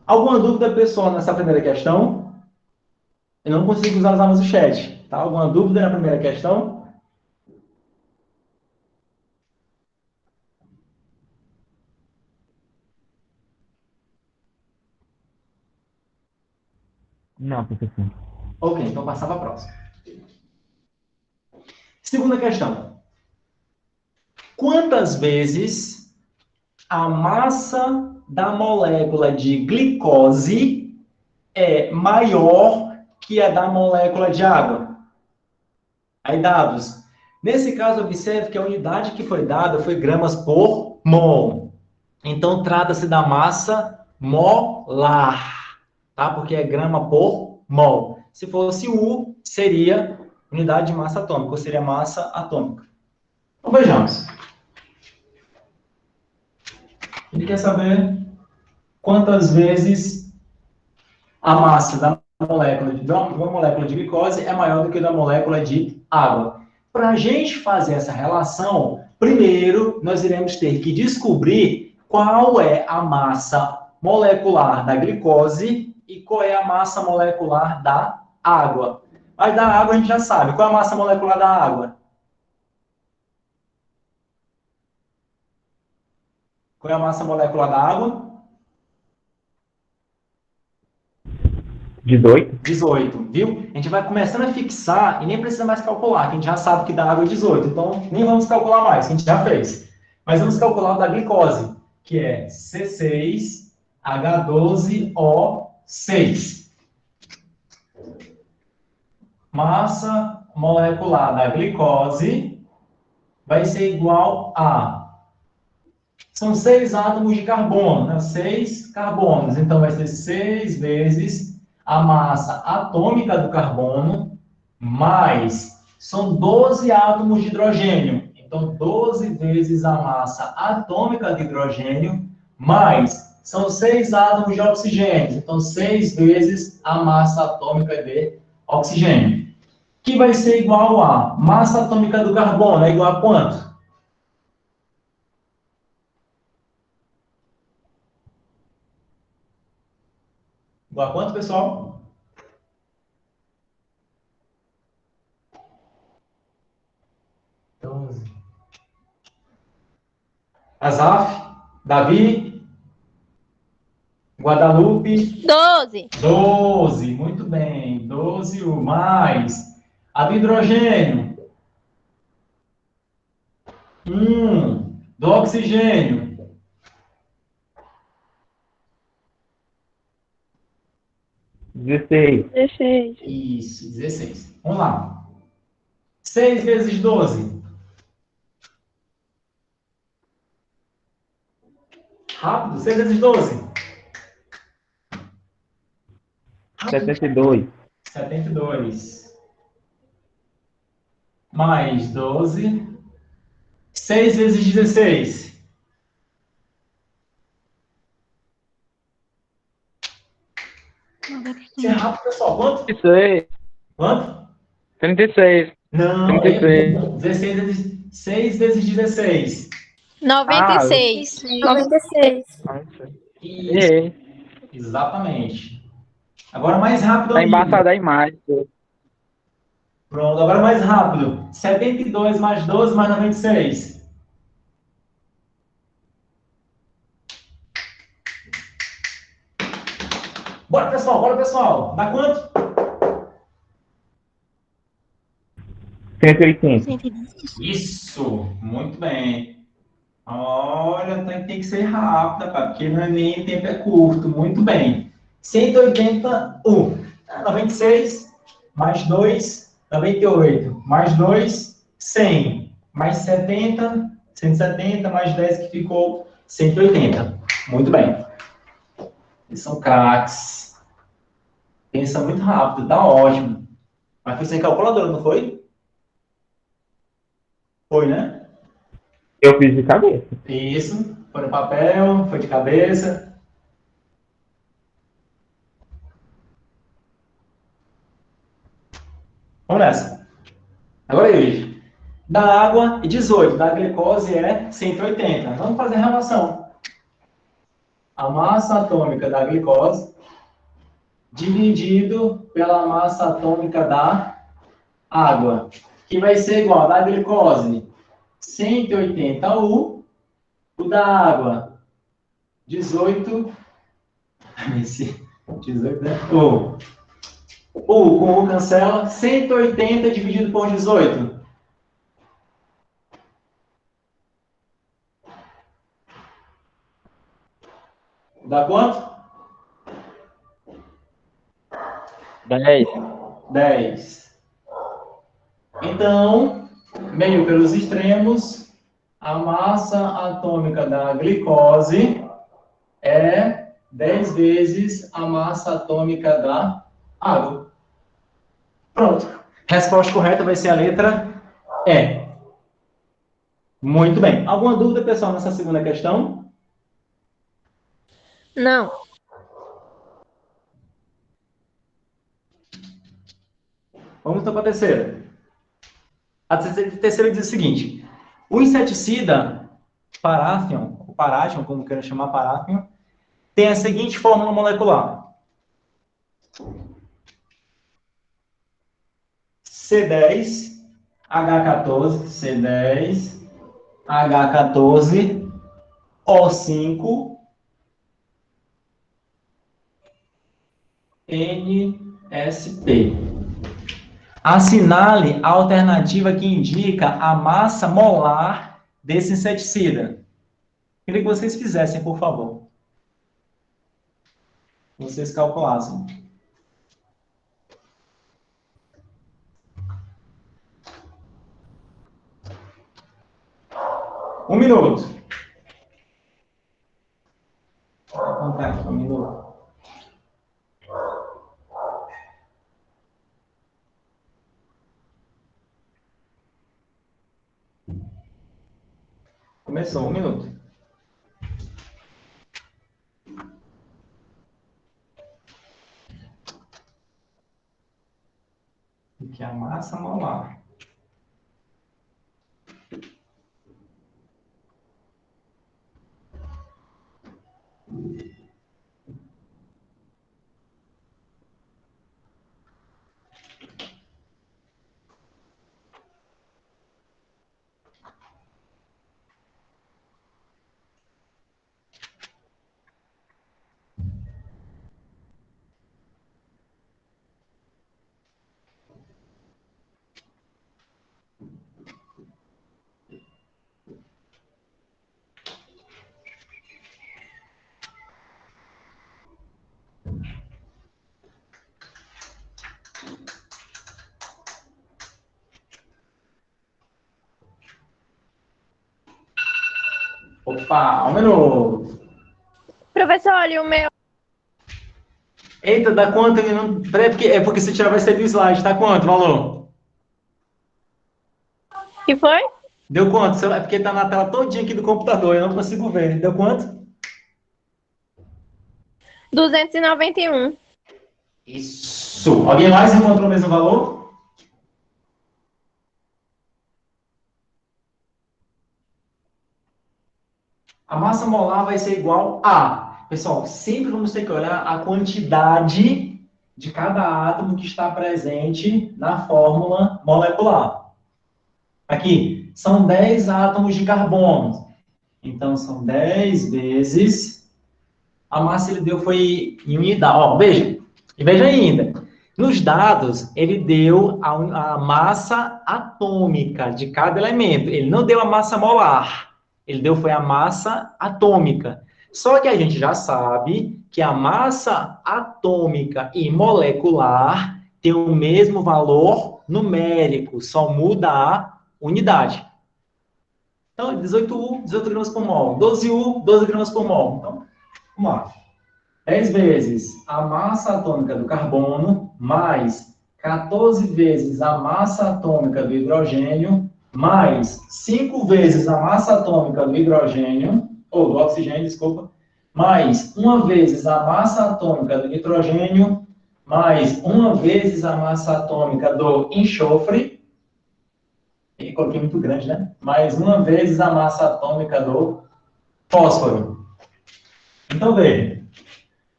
Alguma dúvida, pessoal, nessa primeira questão? Eu não consigo usar as armas do chat. Tá? Alguma dúvida na primeira questão? Não, professor. Ok, então passar para a próxima. Segunda questão. Quantas vezes a massa da molécula de glicose é maior que a da molécula de água? Aí, dados. Nesse caso, observe que a unidade que foi dada foi gramas por mol. Então, trata-se da massa molar, tá? Porque é grama por mol. Se fosse U, seria unidade de massa atômica, ou seria massa atômica. Então, vejamos. Ele quer saber quantas vezes a massa da uma molécula de glicose é maior do que da molécula de água. Para a gente fazer essa relação, primeiro nós iremos ter que descobrir qual é a massa molecular da glicose e qual é a massa molecular da água. Mas da água a gente já sabe. Qual é a massa molecular da água? Qual é a massa molecular da água? 18. 18, viu? A gente vai começando a fixar e nem precisa mais calcular, que a gente já sabe que da água é 18. Então, nem vamos calcular mais, que a gente já fez. Mas vamos calcular o da glicose, que é C6H12O6. Massa molecular da glicose vai ser igual a São 6 átomos de carbono, né? 6 carbonos. Então, vai ser 6 vezes a massa atômica do carbono, mais, são 12 átomos de hidrogênio. Então, 12 vezes a massa atômica de hidrogênio, mais, são 6 átomos de oxigênio. Então, 6 vezes a massa atômica de oxigênio. Que vai ser igual a massa atômica do carbono, é igual a quanto? Igual a quanto, pessoal? Azaf, Davi, Guadalupe. 12. 12, muito bem. 12 o mais. A do hidrogênio. 1. Do oxigênio. 16. 16. Isso, 16. Vamos lá. 6 vezes 12. Rápido, 6 vezes 12. 72. 72. Mais 12. 6 vezes 16. Isso é rápido, pessoal. Quanto? 36. Quanto? 36. Não, 36. 16 vezes 6 vezes 16. 96. 96. Isso, Errei. exatamente. Agora mais rápido Tá ainda. embaçada a imagem. Pronto, agora mais rápido. 72 mais 12 mais 96. Bora, pessoal, bora, pessoal. Dá quanto? 180. Isso, muito bem. Olha, tem que ser rápido, cara, porque no Enem o tempo é curto. Muito bem. 181. 96, mais 2, 98. Mais 2, 100. Mais 70, 170, mais 10 que ficou 180. Muito bem. Eles são craques. Pensa muito rápido, tá ótimo. Mas foi sem calculadora, não foi? Foi, né? Eu fiz de cabeça. Isso. Foi no papel, foi de cabeça. Vamos nessa. Agora eu, gente. Da água é 18, da glicose é 180. Vamos fazer a relação. A massa atômica da glicose dividido pela massa atômica da água, que vai ser igual a da glicose 180U, o da água 18, esse 18, né? O com o cancela, 180 dividido por 18. Dá quanto? 10. 10. Então, meio pelos extremos, a massa atômica da glicose é 10 vezes a massa atômica da água. Pronto. Resposta correta vai ser a letra E. Muito bem. Alguma dúvida, pessoal, nessa segunda questão? Não. Vamos então para a terceira. A terceira diz o seguinte: o inseticida Parathion, ou Parathion, como queiram chamar, Parathion, tem a seguinte fórmula molecular: C10, H14, C10, H14, O5, NSP. Assinale a alternativa que indica a massa molar desse inseticida. Queria que vocês fizessem, por favor. Vocês calculassem. Um minuto. Começou, 1 minuto. O que é a massa molar? Opa, 1 minuto. Professor, olha o meu. Eita, dá quanto? Peraí, porque se tirar vai ser do slide. Tá quanto, valor? Que foi? Deu quanto? É porque tá na tela todinha aqui do computador, eu não consigo ver. Deu quanto? 291. Isso. Alguém mais encontrou o mesmo valor? A massa molar vai ser igual a... Pessoal, sempre vamos ter que olhar a quantidade de cada átomo que está presente na fórmula molecular. Aqui, são 10 átomos de carbono. Então, são 10 vezes... A massa ele deu foi em unidade. Ó, veja. E veja ainda. Nos dados, ele deu a massa atômica de cada elemento. Ele não deu a massa molar. Ele deu foi a massa atômica. Só que a gente já sabe que a massa atômica e molecular tem o mesmo valor numérico, só muda a unidade. Então, 18U, 18 gramas por mol. 12U, 12 gramas por mol. Então, vamos lá. 10 vezes a massa atômica do carbono, mais 14 vezes a massa atômica do hidrogênio, mais 5 vezes a massa atômica do hidrogênio, ou do oxigênio, desculpa, mais 1 vezes a massa atômica do nitrogênio, mais 1 vezes a massa atômica do enxofre, e coloquei muito grande, né? Mais 1 vezes a massa atômica do fósforo. Então, veja.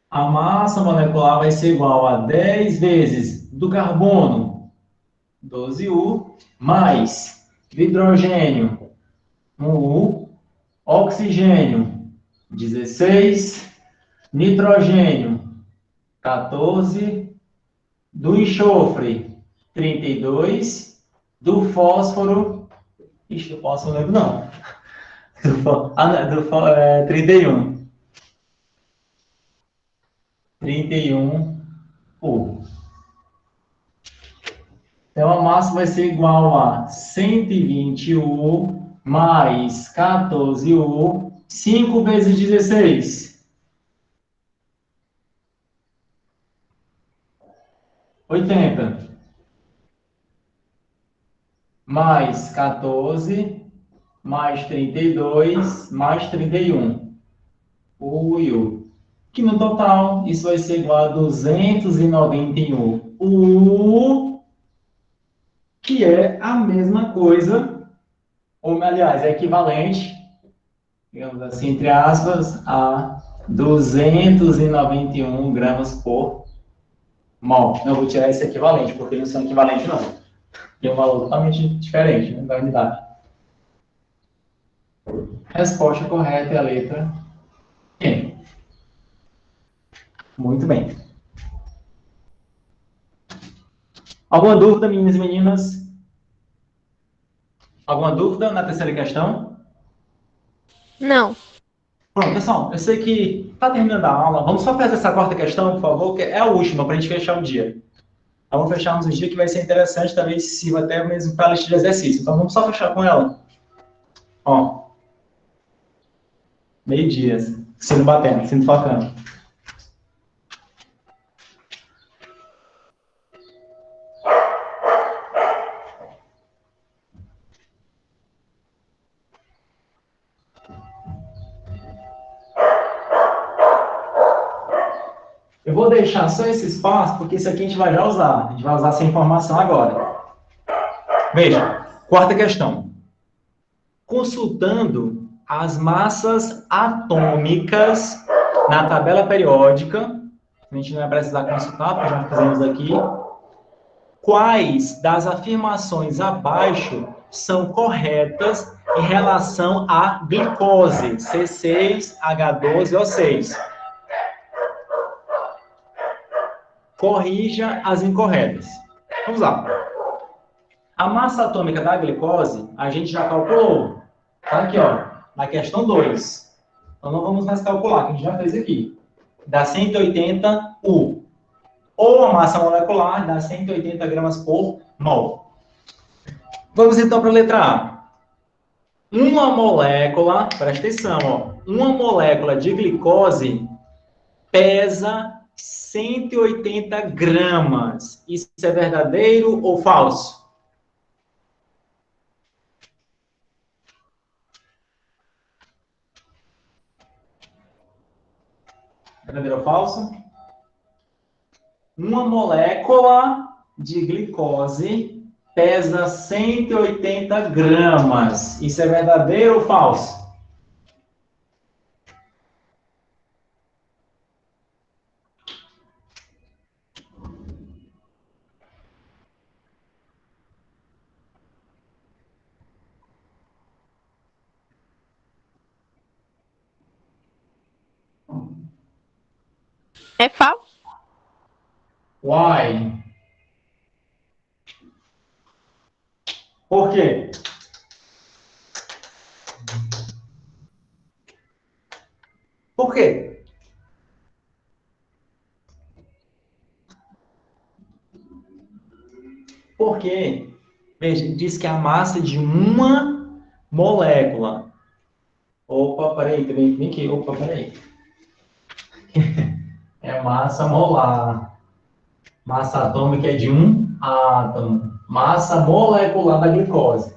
A massa molecular vai ser igual a 10 vezes do carbono, 12U, mais do hidrogênio, 1U, oxigênio, 16, nitrogênio, 14, do enxofre, 32, do fósforo, ixi, do fósforo não lembro não, 31. 31U. Então, a massa vai ser igual a 120U mais 14U, 5 vezes 16. 80. Mais 14, mais 32, mais 31. U. Que no total, isso vai ser igual a 291. U, que é a mesma coisa, ou aliás, é equivalente, digamos assim, entre aspas, a 291 gramas por mol. Não vou tirar esse equivalente, porque eles não são equivalentes, não. Tem um valor totalmente diferente, né, da unidade. Resposta correta é a letra E. Muito bem. Alguma dúvida, meninas e meninas? Alguma dúvida na terceira questão? Não. Pronto, pessoal, eu sei que está terminando a aula. Vamos só fazer essa quarta questão, por favor, que é a última, para a gente fechar o dia. Então, vamos fechar um dia que vai ser interessante, talvez sirva até mesmo para a lista de exercício. Então, vamos só fechar com ela. Ó, meio-dia, sino batendo, sino tocando. Eu vou deixar só esse espaço, porque isso aqui a gente vai já usar. A gente vai usar essa informação agora. Veja, quarta questão. Consultando as massas atômicas na tabela periódica, a gente não vai precisar consultar, porque já fizemos aqui. Quais das afirmações abaixo são corretas em relação à glicose, C6H12O6? Corrija as incorretas. Vamos lá. A massa atômica da glicose, a gente já calculou. Tá aqui, ó, na questão 2. Então, não vamos mais calcular, que a gente já fez aqui. Dá 180 U. Ou a massa molecular dá 180 gramas por mol. Vamos então para a letra A. Uma molécula, presta atenção, ó, uma molécula de glicose pesa 180 gramas. Isso é verdadeiro ou falso? Verdadeiro ou falso? Uma molécula de glicose pesa 180 gramas. Isso é verdadeiro ou falso? É falso? Why? Por quê? Por quê? Porque, veja, diz que a massa de uma molécula. Opa, peraí, vem aqui. Opa, peraí. É massa molar. Massa atômica é de um átomo. Massa molecular da glicose.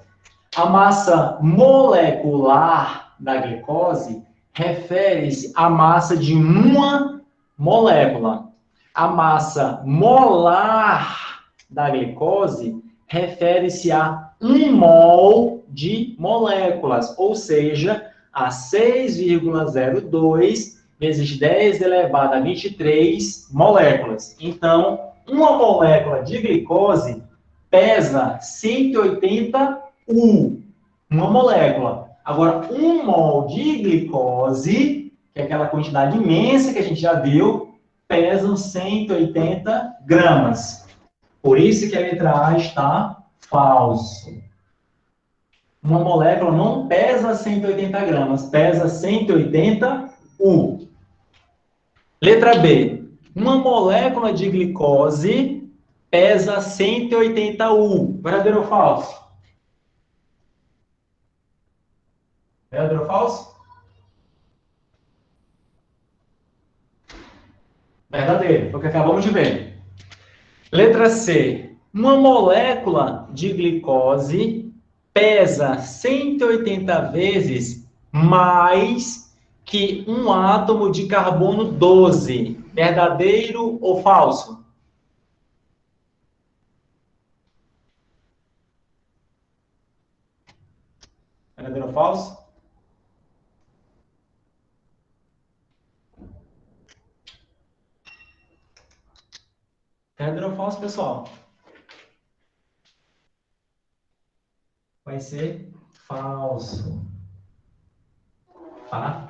A massa molecular da glicose refere-se à massa de uma molécula. A massa molar da glicose refere-se a 1 mol de moléculas, ou seja, a 6,02 vezes 10 elevado a 23 moléculas. Então, uma molécula de glicose pesa 180 U, uma molécula. Agora, 1 mol de glicose, que é aquela quantidade imensa que a gente já viu, pesam 180 gramas. Por isso que a letra A está falso. Uma molécula não pesa 180 gramas, pesa 180 U. Letra B. Uma molécula de glicose pesa 180 U. Verdadeiro ou falso? Verdadeiro ou falso? Verdadeiro, porque acabamos de ver. Letra C. Uma molécula de glicose pesa 180 vezes mais que um átomo de carbono 12. Verdadeiro ou falso? Verdadeiro ou falso? Verdadeiro ou falso, pessoal? Vai ser falso. Tá?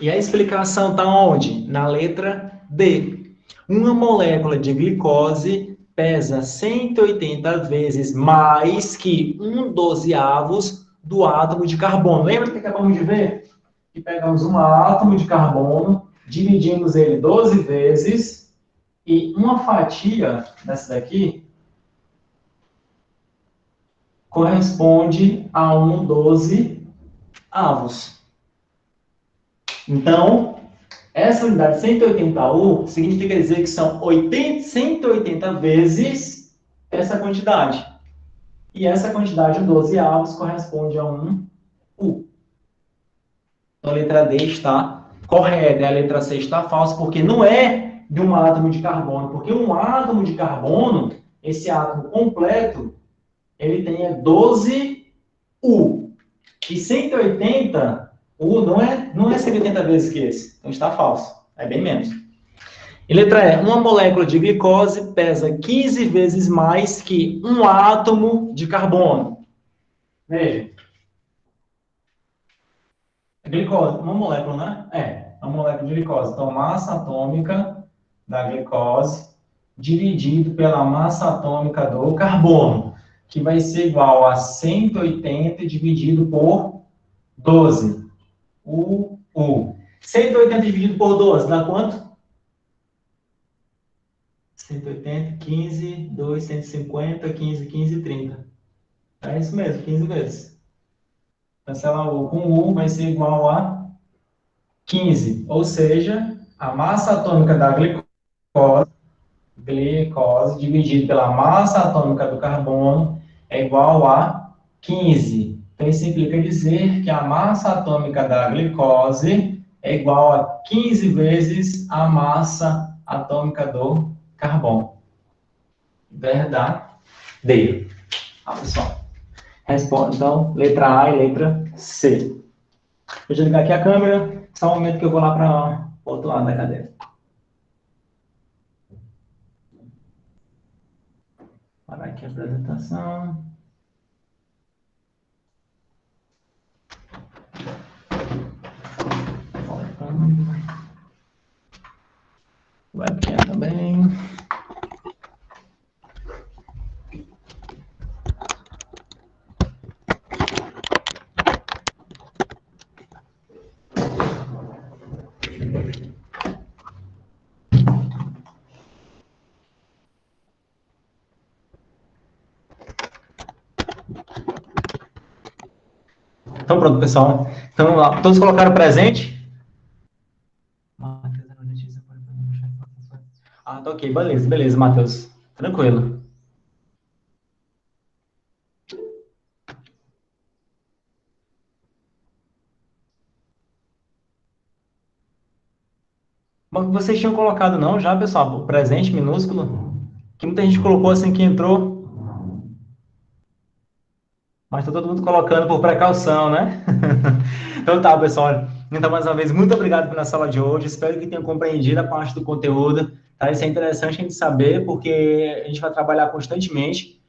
E a explicação está onde? Na letra D. Uma molécula de glicose pesa 180 vezes mais que 1/12 do átomo de carbono. Lembra que acabamos de ver? Que pegamos um átomo de carbono, dividimos ele 12 vezes, e uma fatia dessa daqui corresponde a 1/12. Então, essa unidade 180U significa dizer que são 180 vezes essa quantidade. E essa quantidade, 12 corresponde a 1 U. Então, a letra D está correta, e a letra C está falsa, porque não é de um átomo de carbono? Porque um átomo de carbono, esse átomo completo, ele tem 12 U. E 180 U não é 180 vezes que esse. Então está falso. É bem menos. E letra E. Uma molécula de glicose pesa 15 vezes mais que um átomo de carbono. Veja. Glicose, uma molécula, né? Uma molécula de glicose. Então, massa atômica da glicose dividido pela massa atômica do carbono, que vai ser igual a 180 dividido por 12. U. 180 dividido por 12 dá quanto? 180, 15, 2, 150, 15, 15, 30. É isso mesmo, 15 vezes. Cancela U com U vai ser igual a 15. Ou seja, a massa atômica da glicose dividido pela massa atômica do carbono é igual a 15. Então, isso implica dizer que a massa atômica da glicose é igual a 15 vezes a massa atômica do carbono. Verdadeiro. Pessoal. Responde, então, letra A e letra C. Deixa eu ligar aqui a câmera, só um momento que eu vou lá para o outro lado da cadeira. Parar aqui a apresentação. Voltando. Webcam também. Então, pronto, pessoal. Então, vamos lá. Todos colocaram presente? Ah, tá ok. Beleza, Matheus. Tranquilo. Mas vocês tinham colocado não já, pessoal? O presente minúsculo? Que muita gente colocou assim que entrou. Mas tá todo mundo colocando por precaução, né? Então tá, pessoal. Então, mais uma vez, muito obrigado pela sala de hoje. Espero que tenham compreendido a parte do conteúdo. Tá? Isso é interessante a gente saber, porque a gente vai trabalhar constantemente.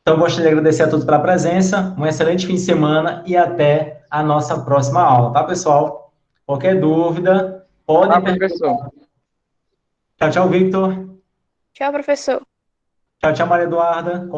Então, gostaria de agradecer a todos pela presença. Um excelente fim de semana e até a nossa próxima aula, tá, pessoal? Qualquer dúvida, podem professor. Tchau, tchau, Victor. Tchau, professor. Tchau, Maria Eduarda.